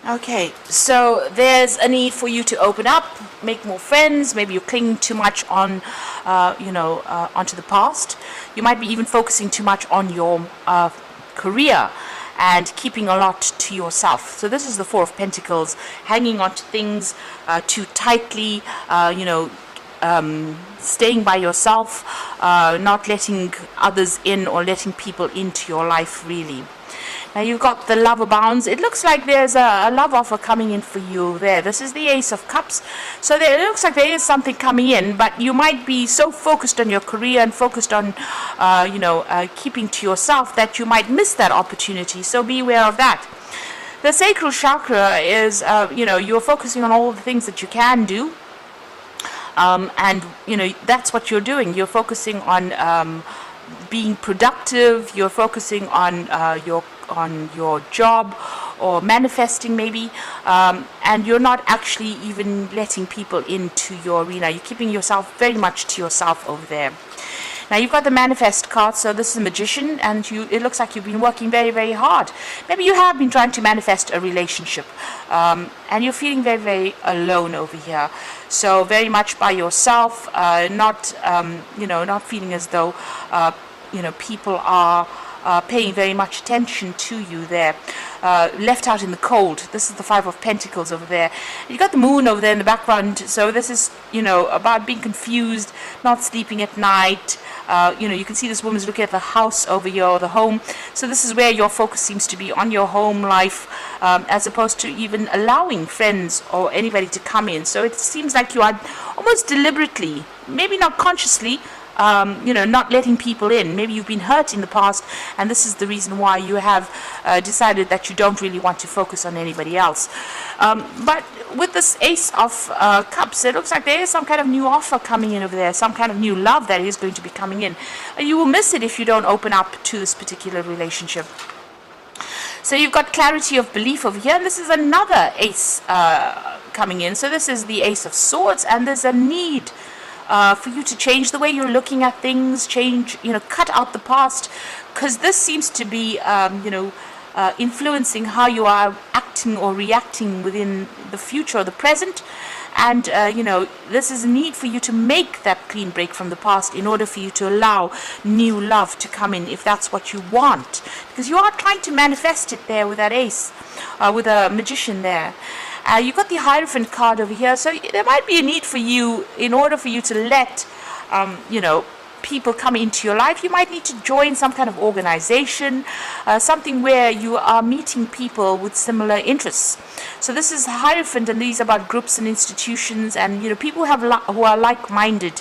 Okay, so there's a need for you to open up, make more friends. Maybe you're clinging too much on, onto the past. You might be even focusing too much on your career and keeping a lot to yourself. So this is the Four of Pentacles, hanging on to things too tightly, staying by yourself, not letting others in or letting people into your life really. Now you've got the lover bounds. It looks like there's a love offer coming in for you there. This is the Ace of Cups. So there, it looks like there is something coming in, but you might be so focused on your career and focused on, keeping to yourself that you might miss that opportunity. So be aware of that. The sacral chakra is, you're focusing on all the things that you can do. And, that's what you're doing. You're focusing on being productive. You're focusing on your job or manifesting maybe, and you're not actually even letting people into your arena. You're keeping yourself very much to yourself over there. Now you've got the manifest card, so this is a magician, and it looks like you've been working very, very hard. Maybe you have been trying to manifest a relationship, and you're feeling very, very alone over here. So very much by yourself, not feeling as though, people are paying very much attention to you there. Left out in the cold. This is the Five of Pentacles over there. You've got the moon over there in the background. So this is, about being confused, not sleeping at night. You can see this woman's looking at the house over here, or the home. So this is where your focus seems to be, on your home life, as opposed to even allowing friends or anybody to come in. So it seems like you are almost deliberately, maybe not consciously, not letting people in. Maybe you've been hurt in the past, and this is the reason why you have decided that you don't really want to focus on anybody else. But with this Ace of Cups, it looks like there is some kind of new offer coming in over there, some kind of new love that is going to be coming in. You will miss it if you don't open up to this particular relationship. So you've got clarity of belief over here, and this is another Ace coming in. So this is the Ace of Swords, and there's a need for you to change the way you're looking at things, cut out the past, because this seems to be, influencing how you are acting or reacting within the future or the present. And, this is a need for you to make that clean break from the past in order for you to allow new love to come in, if that's what you want. Because you are trying to manifest it there with that ace, with a magician there. You've got the Hierophant card over here, so there might be a need for you, in order for you to let, people come into your life. You might need to join some kind of organization, something where you are meeting people with similar interests. So this is Hierophant, and these are about groups and institutions, and people who are like-minded.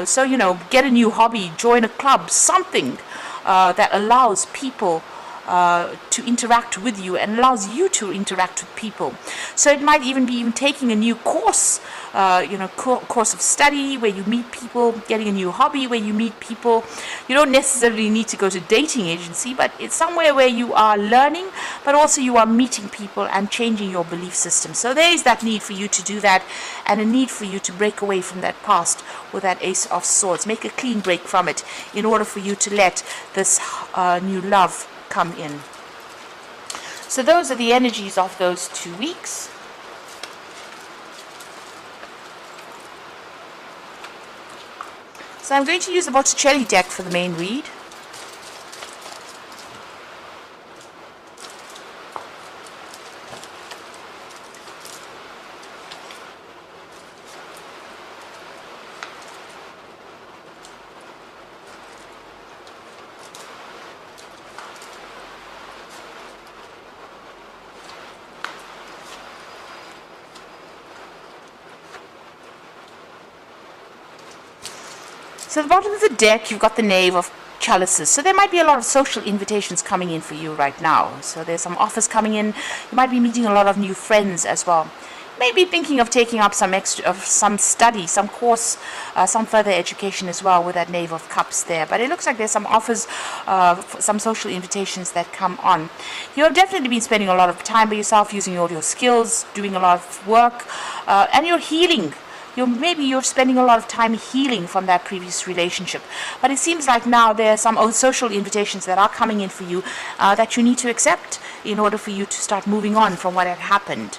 So get a new hobby, join a club, something that allows people to interact with you and allows you to interact with people. So it might even be taking a new course, course of study where you meet people, getting a new hobby where you meet people. You don't necessarily need to go to dating agency, but it's somewhere where you are learning, but also you are meeting people and changing your belief system. So there is that need for you to do that, and a need for you to break away from that past with that Ace of Swords. Make a clean break from it in order for you to let this new love come in. So those are the energies of those 2 weeks. So I'm going to use the Botticelli deck for the main read. So at the bottom of the deck, you've got the Knave of Chalices. So there might be a lot of social invitations coming in for you right now. So there's some offers coming in. You might be meeting a lot of new friends as well. Maybe thinking of taking up some study, some course, some further education as well with that Knave of Cups there. But it looks like there's some offers, some social invitations that come on. You have definitely been spending a lot of time by yourself, using all your skills, doing a lot of work, and you're healing maybe you're spending a lot of time healing from that previous relationship. But it seems like now there are some social invitations that are coming in for you that you need to accept in order for you to start moving on from what had happened.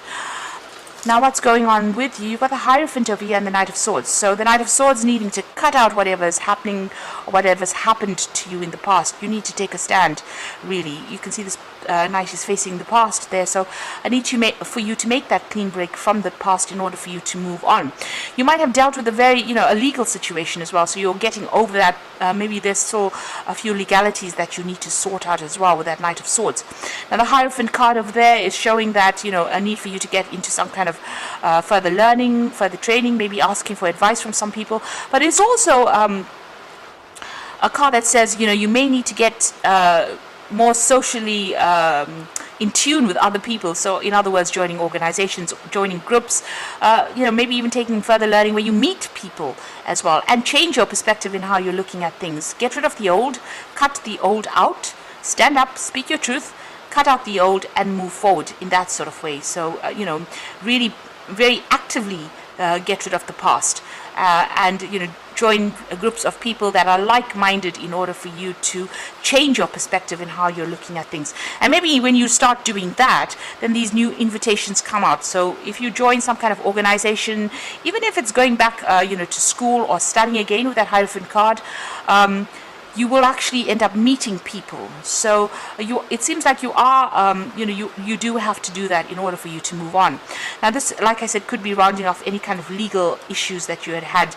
Now what's going on with you? You've got the Hierophant over here and the Knight of Swords. So the Knight of Swords needing to cut out whatever is happening or whatever's happened to you in the past. You need to take a stand, really. You can see this Knight is facing the past there. So I need for you to make that clean break from the past in order for you to move on. You might have dealt with a very, a legal situation as well. So you're getting over that. Maybe there's still a few legalities that you need to sort out as well with that Knight of Swords. Now the Hierophant card over there is showing that, a need for you to get into some kind of further learning, further training, maybe asking for advice from some people. But it's also a card that says, you may need to get more socially in tune with other people. So in other words, joining organizations, joining groups, maybe even taking further learning where you meet people as well, and change your perspective in how you're looking at things. Get rid of the old, cut the old out, stand up, speak your truth, cut out the old, and move forward in that sort of way. So, really very actively get rid of the past and, join groups of people that are like-minded in order for you to change your perspective in how you're looking at things. And maybe when you start doing that, then these new invitations come out. So if you join some kind of organization, even if it's going back, to school or studying again with that Hierophant card, you will actually end up meeting people. So it seems like you are, you do have to do that in order for you to move on. Now this, like I said, could be rounding off any kind of legal issues that you had,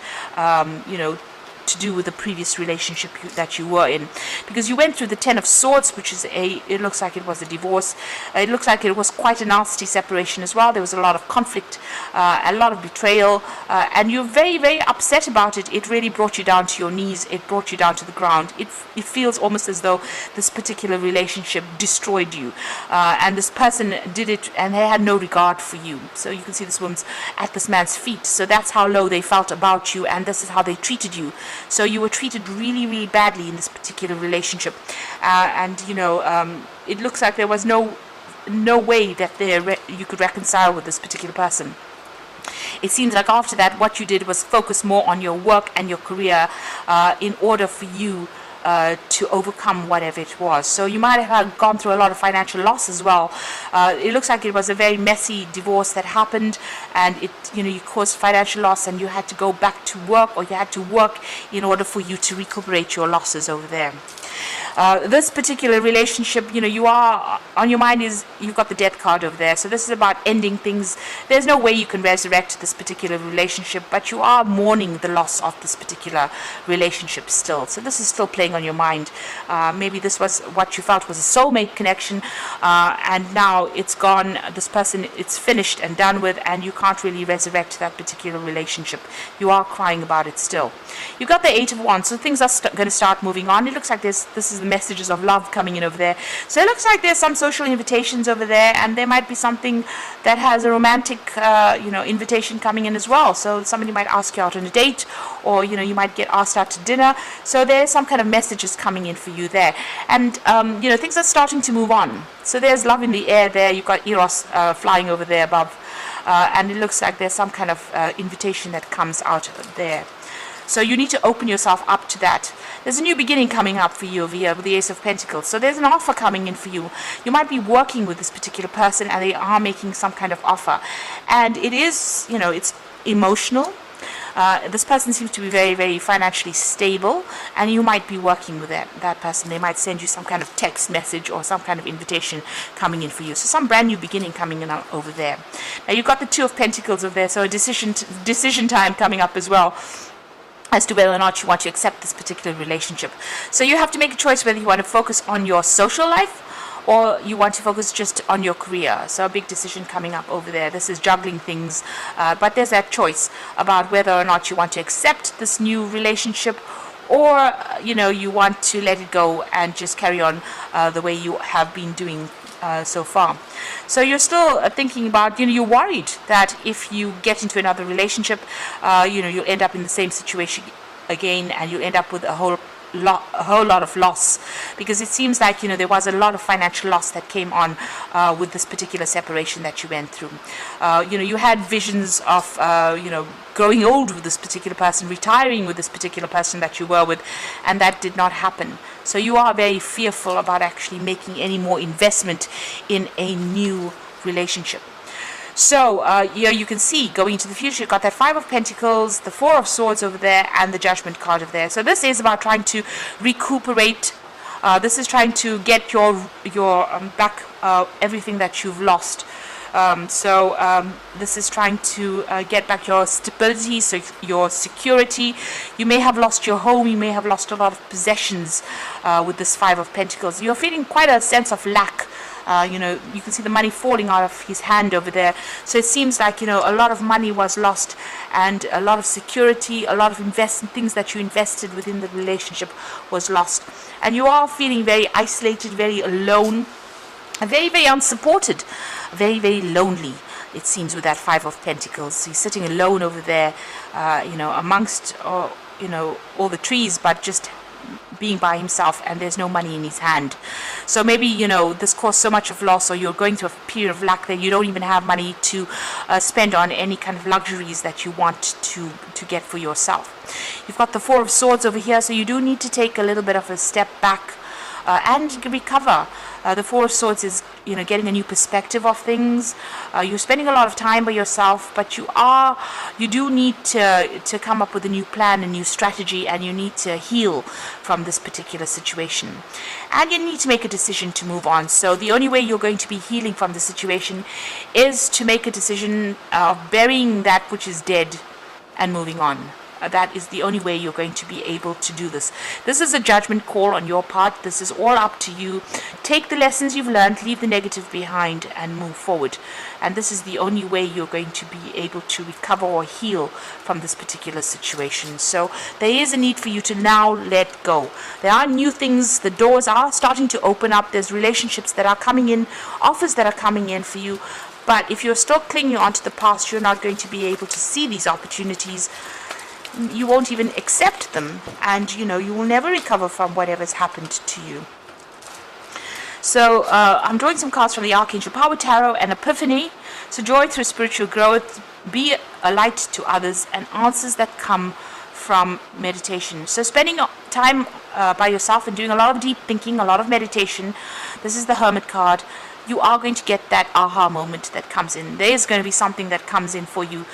to do with the previous relationship that you were in, because you went through the Ten of Swords, which is it looks like it was a divorce. It looks like it was quite a nasty separation as well. There was a lot of conflict, a lot of betrayal, and you're very, very upset about it. It really brought you down to your knees. It brought you down to the ground. It feels almost as though this particular relationship destroyed you, and this person did it, and they had no regard for you. So you can see this woman's at this man's feet. So that's how low they felt about you, and this is how they treated you. So you were treated really, really badly in this particular relationship, and it looks like there was no way that you could reconcile with this particular person. It seems like after that, what you did was focus more on your work and your career in order for you to overcome whatever it was. So you might have gone through a lot of financial loss as well. It looks like it was a very messy divorce that happened, and you caused financial loss, and you had to go back to work, or you had to work in order for you to recuperate your losses over there. This particular relationship, you are on your mind is you've got the Death card over there. So this is about ending things. There's no way you can resurrect this particular relationship, but you are mourning the loss of this particular relationship still. So this is still playing on your mind. Maybe this was what you felt was a soulmate connection, and now it's gone. This person, it's finished and done with, and you can't really resurrect that particular relationship. You are crying about it still. You've got the Eight of Wands, so things are going to start moving on. It looks like this is the messages of love coming in over there. So it looks like there's some social invitations over there, and there might be something that has a romantic, invitation coming in as well. So somebody might ask you out on a date, or you might get asked out to dinner. So there's some kind of messages coming in for you there, and things are starting to move on. So there's love in the air there. You've got Eros flying over there above, and it looks like there's some kind of invitation that comes out there. So you need to open yourself up to that. There's a new beginning coming up for you over here with the Ace of Pentacles. So there's an offer coming in for you. You might be working with this particular person, and they are making some kind of offer. And it is, it's emotional. This person seems to be very, very financially stable, and you might be working with that person. They might send you some kind of text message or some kind of invitation coming in for you. So some brand new beginning coming in over there. Now you've got the Two of Pentacles over there, so a decision time coming up as well, as to whether or not you want to accept this particular relationship. So you have to make a choice whether you want to focus on your social life or you want to focus just on your career. So a big decision coming up over there. This is juggling things, but there's that choice about whether or not you want to accept this new relationship, or you want to let it go and just carry on the way you have been doing so far. So you're still thinking about, you're worried that if you get into another relationship, you'll end up in the same situation again, and you'll end up with a whole a whole lot of loss, because it seems like there was a lot of financial loss that came on with this particular separation that you went through. You had visions of growing old with this particular person, retiring with this particular person that you were with, and that did not happen. So you are very fearful about actually making any more investment in a new relationship. So here you can see, going into the future, you've got that Five of Pentacles, the Four of Swords over there, and the Judgment card over there. So this is about trying to recuperate. This is trying to get your back everything that you've lost. This is trying to get back your stability, so your security. You may have lost your home. You may have lost a lot of possessions with this Five of Pentacles. You're feeling quite a sense of lack. You can see the money falling out of his hand over there. So it seems like, a lot of money was lost, and a lot of security, a lot of things that you invested within the relationship was lost. And you are feeling very isolated, very alone, very, very unsupported, very, very lonely, it seems, with that Five of Pentacles. He's sitting alone over there, amongst, all the trees, but just being by himself, and there's no money in his hand. So maybe this caused so much of loss, or you're going through a period of lack that you don't even have money to spend on any kind of luxuries that you want to get for yourself. You've got the Four of Swords over here, so you do need to take a little bit of a step back and recover. The Four of Swords is getting a new perspective of things. You're spending a lot of time by yourself, but you do need to come up with a new plan, a new strategy, and you need to heal from this particular situation. And you need to make a decision to move on. So the only way you're going to be healing from the situation is to make a decision of burying that which is dead and moving on. That is the only way you're going to be able to do this. This is a judgment call on your part. This is all up to you. Take the lessons you've learned, leave the negative behind, and move forward. And this is the only way you're going to be able to recover or heal from this particular situation. So there is a need for you to now let go. There are new things. The doors are starting to open up. There's relationships that are coming in, offers that are coming in for you. But if you're still clinging onto the past, you're not going to be able to see these opportunities. You won't even accept them, and you will never recover from whatever's happened to you. So I'm drawing some cards from the Archangel Power Tarot and Epiphany. So joy through spiritual growth, be a light to others, and answers that come from meditation. So spending time by yourself and doing a lot of deep thinking, a lot of meditation. This is the Hermit card. You are going to get that aha moment that comes in. There is going to be something that comes in for you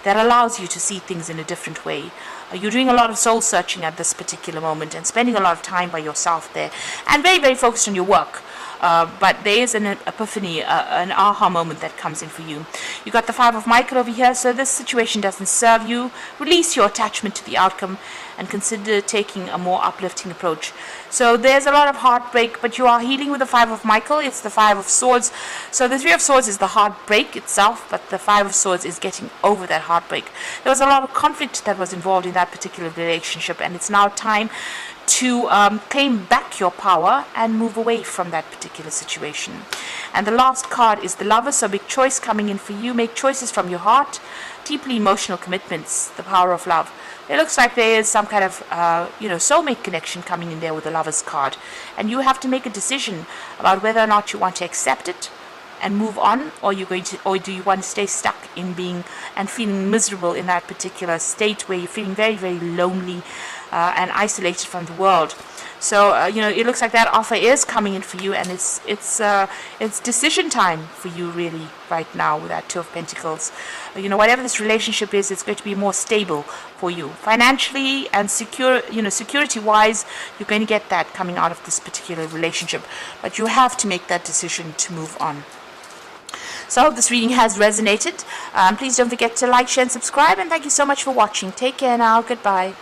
that allows you to see things in a different way. You're doing a lot of soul searching at this particular moment and spending a lot of time by yourself there, and very, very focused on your work. But there is an epiphany, an aha moment that comes in for you. You got the Five of Michael over here, so this situation doesn't serve you. Release your attachment to the outcome and consider taking a more uplifting approach. So there's a lot of heartbreak, but you are healing with the Five of Michael. It's the Five of Swords. So the Three of Swords is the heartbreak itself, but the Five of Swords is getting over that heartbreak. There was a lot of conflict that was involved in that particular relationship, and it's now time to claim back your power and move away from that particular situation. And the last card is the Lover, so big choice coming in for you. Make choices from your heart, deeply emotional commitments, the power of love. It looks like there is some kind of soulmate connection coming in there with the Lover's card, and you have to make a decision about whether or not you want to accept it and move on, or do you want to stay stuck in being and feeling miserable in that particular state where you're feeling very, very lonely and isolated from the world. So it looks like that offer is coming in for you, and it's decision time for you really right now with that Two of Pentacles. Whatever this relationship is, it's going to be more stable for you financially and security wise. You're going to get that coming out of this particular relationship, but you have to make that decision to move on. So I hope this reading has resonated. Please don't forget to like, share, and subscribe, and thank you so much for watching. Take care now. Goodbye.